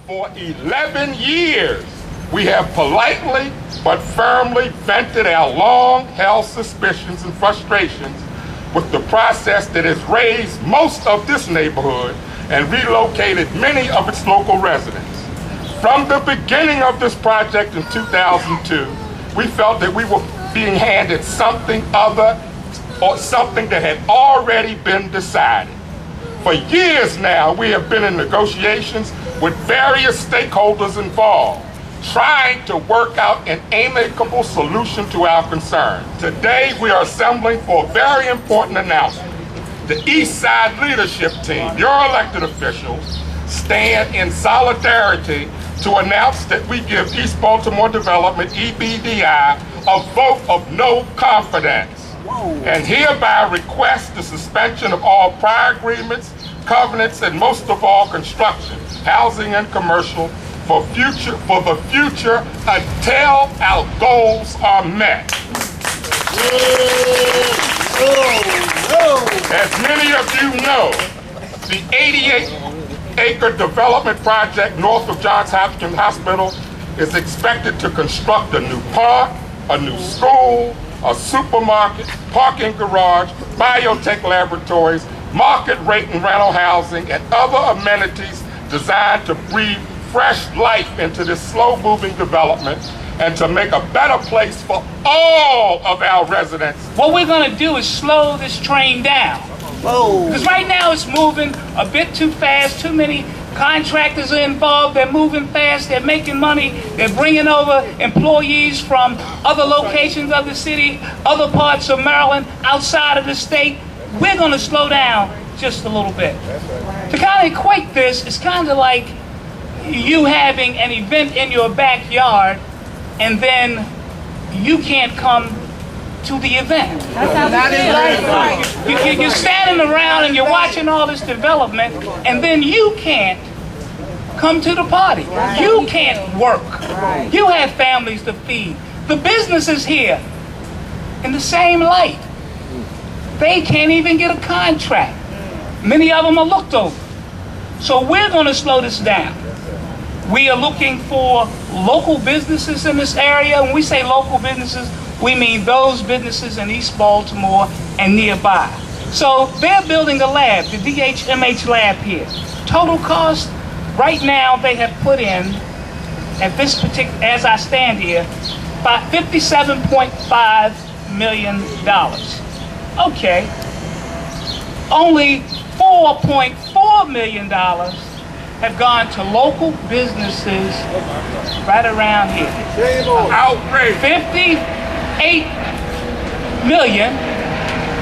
For 11 years, we have politely but firmly vented our long-held suspicions and frustrations with the process that has raised most of this neighborhood and relocated many of its local residents. From the beginning of this project in 2002, we felt that we were being handed something other or something that had already been decided. For years now, we have been in negotiations with various stakeholders involved, trying to work out an amicable solution to our concerns. Today, we are assembling for a very important announcement. The East Side leadership team, your elected officials, stand in solidarity to announce that we give East Baltimore Development, EBDI, a vote of no confidence. And hereby request the suspension of all prior agreements, covenants, and most of all construction, housing, and commercial for the future until our goals are met. As many of you know, the 88-acre development project north of Johns Hopkins Hospital is expected to construct a new park, a new school, a supermarket, parking garage, biotech laboratories, market rate and rental housing, and other amenities designed to breathe fresh life into this slow-moving development and to make a better place for all of our residents. What we're going to do is slow this train down. Because right now it's moving a bit too fast. Too many contractors are involved. They're moving fast. They're making money. They're bringing over employees from other locations of the city, other parts of Maryland, outside of the state. We're going to slow down just a little bit. To kind of equate this, it's kind of like you having an event in your backyard and then you can't come to the event. You're standing around and you're watching all this development and then you can't come to the party. You can't work. You have families to feed. The business is here in the same light. They can't even get a contract. Many of them are looked over. So we're going to slow this down. We are looking for local businesses in this area. When we say local businesses, we mean those businesses in East Baltimore and nearby. So they're building a lab, the DHMH lab here. Total cost, right now they have put in, at this particular, as I stand here, about $57.5 million. Okay, only $4.4 million have gone to local businesses right around here. Outrage! 58 million,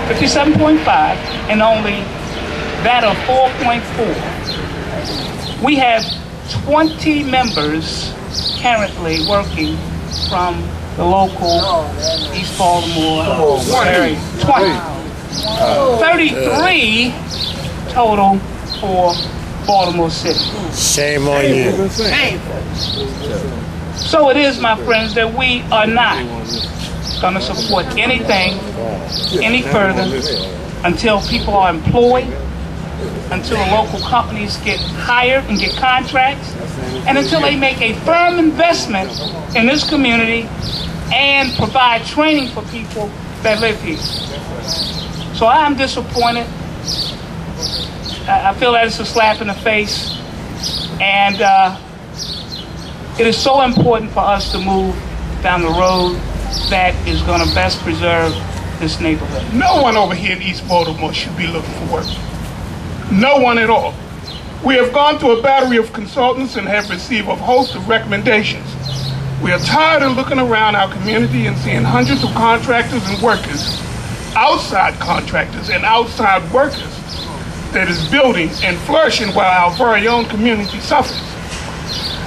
57.5, and only that of 4.4. We have 20 members currently working from the local East Baltimore area. 33 total for Baltimore City. Shame on you. So it is, my friends, that we are not going to support anything any further until people are employed, until the local companies get hired and get contracts, and until they make a firm investment in this community and provide training for people that live here. So I'm disappointed. I feel that it's a slap in the face, and it is so important for us to move down the road that is going to best preserve this neighborhood. No one over here in East Baltimore should be looking for work. No one at all. We have gone through a battery of consultants and have received a host of recommendations. We are tired of looking around our community and seeing hundreds of contractors and workers, outside contractors and outside workers, that is building and flourishing while our very own community suffers.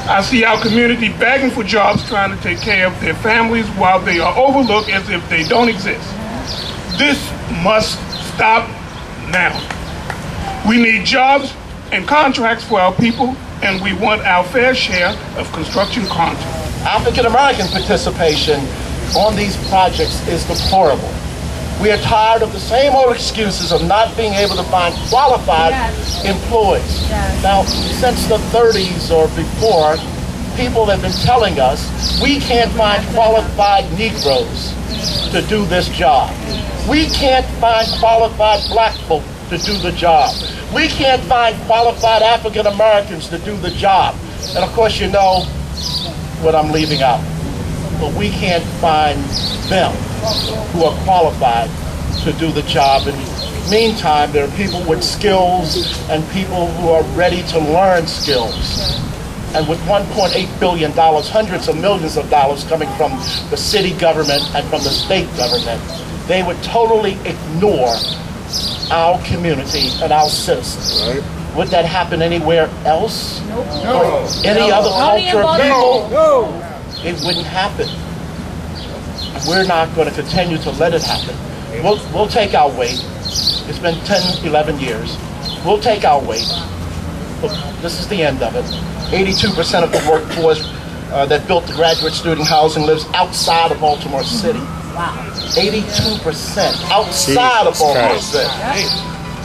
I see our community begging for jobs, trying to take care of their families while they are overlooked as if they don't exist. This must stop now. We need jobs and contracts for our people, and we want our fair share of construction contracts. African American participation on these projects is deplorable. We are tired of the same old excuses of not being able to find qualified employees. Now, since the 30s or before, people have been telling us we can't find qualified Negroes to do this job. We can't find qualified black folk to do the job. We can't find qualified African Americans to do the job. And of course, you know what I'm leaving out. But we can't find them who are qualified to do the job. And meantime, there are people with skills and people who are ready to learn skills. And with $1.8 billion, hundreds of millions of dollars coming from the city government and from the state government, they would totally ignore our community and our citizens. Right. Would that happen anywhere else? Nope. No. Any other culture of people? No. It wouldn't happen. We're not going to continue to let it happen. We'll take our weight. It's been 10, 11 years. We'll take our weight. But this is the end of it. 82% of the workforce that built the graduate student housing lives outside of Baltimore City. Wow. 82% outside of Baltimore City.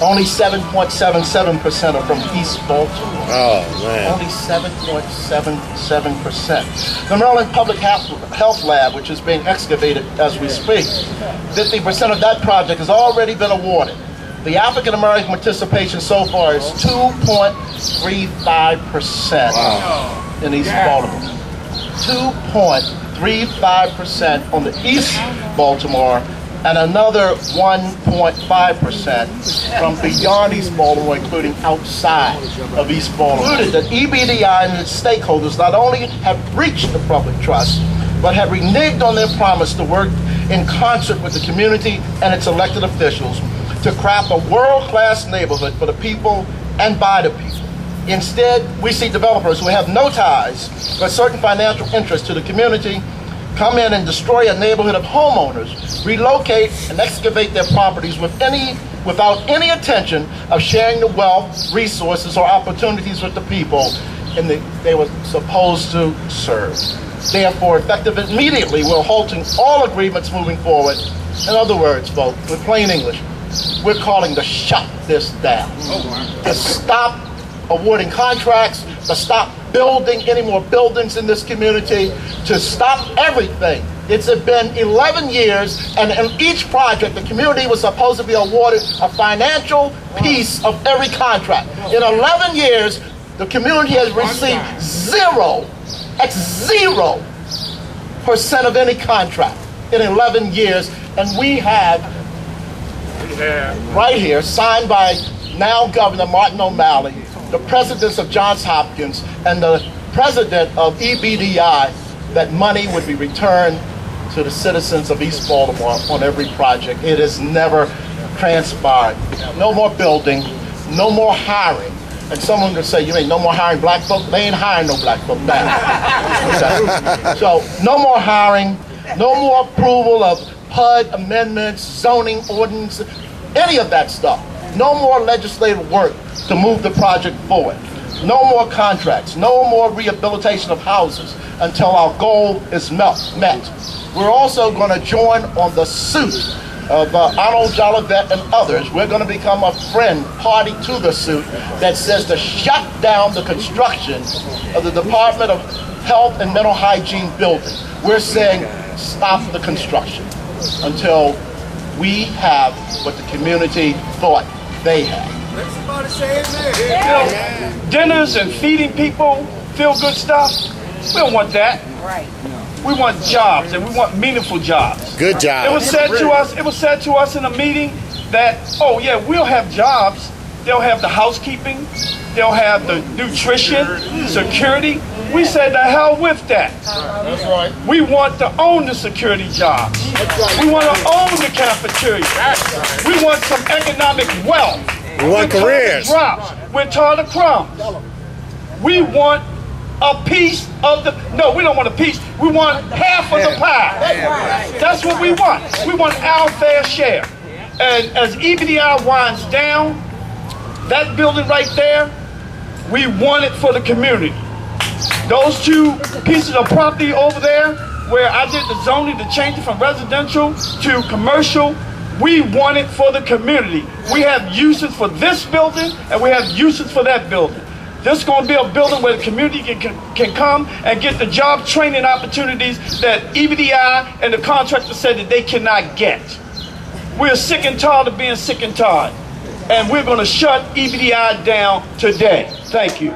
Only 7.77% are from East Baltimore. Oh, man. Only 7.77%. The Maryland Public Health Lab, which is being excavated as we speak, 50% of that project has already been awarded. The African American participation so far is 2.35% in East Baltimore. 2.35% on the East Baltimore, and another 1.5% from beyond East Baltimore, including outside of East Baltimore. That EBDI and its stakeholders not only have breached the public trust, but have reneged on their promise to work in concert with the community and its elected officials to craft a world-class neighborhood for the people and by the people. Instead, we see developers who have no ties but certain financial interests to the community come in and destroy a neighborhood of homeowners, relocate and excavate their properties without any intention of sharing the wealth, resources, or opportunities with the people they were supposed to serve. Therefore, effective immediately, we're halting all agreements moving forward. In other words, folks, with plain English, we're calling to shut this down. To stop awarding contracts, to stop building any more buildings in this community, to stop everything. It's been 11 years, and in each project, the community was supposed to be awarded a financial piece of every contract. In 11 years, the community has received 0% of any contract in 11 years, and we have right here, signed by now Governor Martin O'Malley, the presidents of Johns Hopkins, and the president of EBDI, that money would be returned to the citizens of East Baltimore on every project. It has never transpired. No more building, no more hiring. And someone could say, you mean no more hiring black folk? They ain't hiring no black folk now. Okay. So no more hiring, no more approval of PUD amendments, zoning ordinance, any of that stuff. No more legislative work to move the project forward. No more contracts, no more rehabilitation of houses until our goal is met. We're also going to join on the suit of Arnold Jolivet and others. We're going to become a party to the suit that says to shut down the construction of the Department of Health and Mental Hygiene building. We're saying stop the construction until we have what the community thought they had. Dinners and feeding people, feel-good stuff, we don't want that. Right. We want jobs, and we want meaningful jobs. Good job. It was said to us in a meeting that, oh yeah, we'll have jobs. They'll have the housekeeping, they'll have the nutrition, security. We said the hell with that. That's right. We want to own the security jobs. Right. We want to own the cafeteria. Right. We want some economic wealth. We want careers. We're tired of crumbs. We want a piece of no, we don't want a piece. We want half of the pie. That's what we want. We want our fair share. And as EBDI winds down, that building right there, we want it for the community. Those two pieces of property over there, where I did the zoning to change it from residential to commercial, We want it for the community. We have uses for this building and we have uses for that building. This is going to be a building where the community can come and get the job training opportunities that EBDI and the contractor said that they cannot get. We're sick and tired of being sick and tired. And we're going to shut EBDI down today. Thank you.